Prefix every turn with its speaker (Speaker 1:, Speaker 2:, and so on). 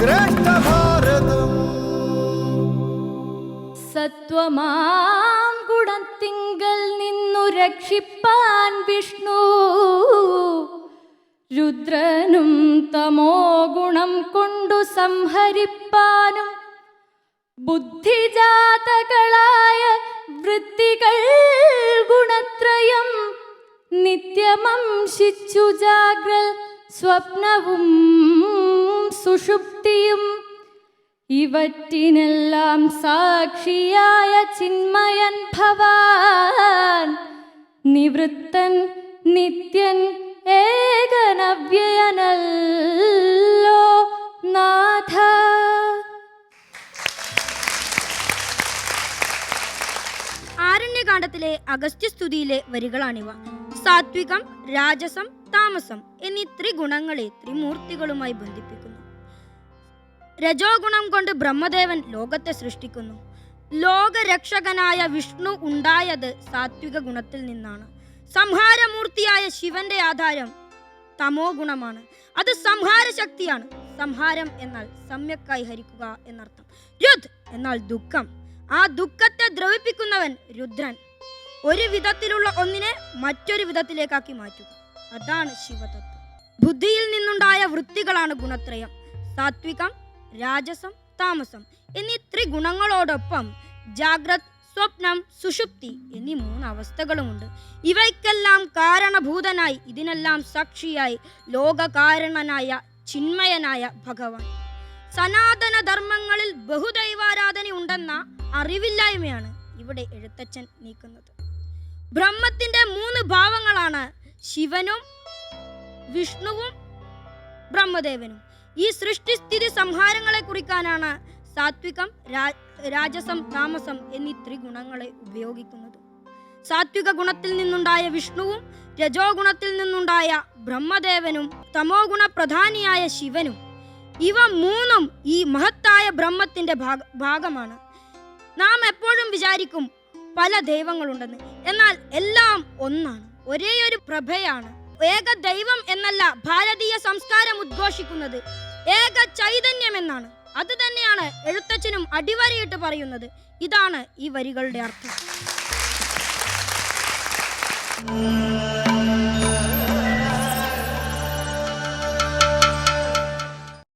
Speaker 1: ശ്രേഷ്ഠ ഭാരതം.
Speaker 2: സത്വമാം ഗുണത്തിങ്കൽ നിന്നു രക്ഷിപ്പാൻ വിഷ്ണു രുദ്രനും തമോ ഗുണം കൊണ്ടു സംഹരിപ്പാനും ബുദ്ധിജാതകളായ വൃത്തികൾ ഗുണത്രയം നിത്യമംശിച്ചു ജാഗ്രൽ സ്വപ്നവും സുഷുപ്തിയും ഇവറ്റിനെല്ലാം സാക്ഷിയായ ചിന്മയൻ ഭവാൻ നിവൃത്തൻ നിത്യൻ ഏകനവ്യയനല്ലോ നാഥ.
Speaker 3: ആരണ്യകാണ്ഡത്തിലെ അഗസ്ത്യസ്തുതിയിലെ വരികളാണിവ. സാത്വികം, രാജസം, താമസം എന്നീ ത്രിഗുണങ്ങളെ ത്രിമൂർത്തികളുമായി ബന്ധിപ്പിക്കുന്നു. രജോ ഗുണം കൊണ്ട് ബ്രഹ്മദേവൻ ലോകത്തെ സൃഷ്ടിക്കുന്നു. ലോകരക്ഷകനായ വിഷ്ണു ഉണ്ടായത് സാത്വിക ഗുണത്തിൽ നിന്നാണ്. സംഹാരമൂർത്തിയായ ശിവന്റെ ആധാരം തമോ ഗുണമാണ്. അത് സംഹാര ശക്തിയാണ്. സംഹാരം എന്നാൽ സമ്യക്കായി ഹരിക്കുക എന്നർത്ഥം. രുദ് എന്നാൽ ദുഃഖം. ആ ദുഃഖത്തെ ദ്രവിപ്പിക്കുന്നവൻ രുദ്രൻ. ഒരു വിധത്തിലുള്ള ഒന്നിനെ മറ്റൊരു വിധത്തിലേക്കാക്കി മാറ്റുക, അതാണ് ശിവതത്വം. ബുദ്ധിയിൽ നിന്നുണ്ടായ വൃത്തികളാണ് ഗുണത്രയം. സാത്വികം, രാജസം, താമസം എന്നീ ത്രിഗുണങ്ങളോടൊപ്പം ജാഗ്രത്, സ്വപ്നം, സുഷുപ്തി എന്നീ 3 അവസ്ഥകളുമുണ്ട്. ഇവയ്ക്കെല്ലാം കാരണഭൂതനായി, ഇതിനെല്ലാം സാക്ഷിയായി ലോകകാരണനായ ചിന്മയനായ ഭഗവാൻ. സനാതന ധർമ്മങ്ങളിൽ ബഹുദൈവാരാധന ഉണ്ടെന്ന അറിവില്ലായ്മയാണ് ഇവിടെ എഴുത്തച്ഛൻ നീക്കുന്നത്. ബ്രഹ്മത്തിന്റെ 3 ഭാവങ്ങളാണ് ശിവനും വിഷ്ണുവും ബ്രഹ്മദേവനും. ഈ സൃഷ്ടിസ്ഥിതി സംഹാരങ്ങളെ കുറിക്കാനാണ് സാത്വികം, രാജസം, താമസം എന്നീ ത്രിഗുണങ്ങളെ ഉപയോഗിക്കുന്നത്. സാത്വിക ഗുണത്തിൽ നിന്നുണ്ടായ വിഷ്ണുവും രജോ ഗുണത്തിൽ നിന്നുണ്ടായ ബ്രഹ്മദേവനും തമോ ഗുണ പ്രധാനിയായ ശിവനും, ഇവ 3ഉം ഈ മഹത്തായ ബ്രഹ്മത്തിന്റെ ഭാഗമാണ്. നാം എപ്പോഴും വിചാരിക്കും പല ദൈവങ്ങളുണ്ടെന്ന്. എന്നാൽ എല്ലാം ഒന്നാണ്, ഒരേയൊരു പ്രഭയാണ്. ഏക ദൈവം എന്നല്ല ഭാരതീയ സംസ്കാരം ഉദ്ഘോഷിക്കുന്നത്, ഏക ചൈതന്യം എന്നാണ്. അത് തന്നെയാണ് എഴുത്തച്ഛനും അടിവരയിട്ട് പറയുന്നത്. ഇതാണ് ഈ വരികളുടെ അർത്ഥം.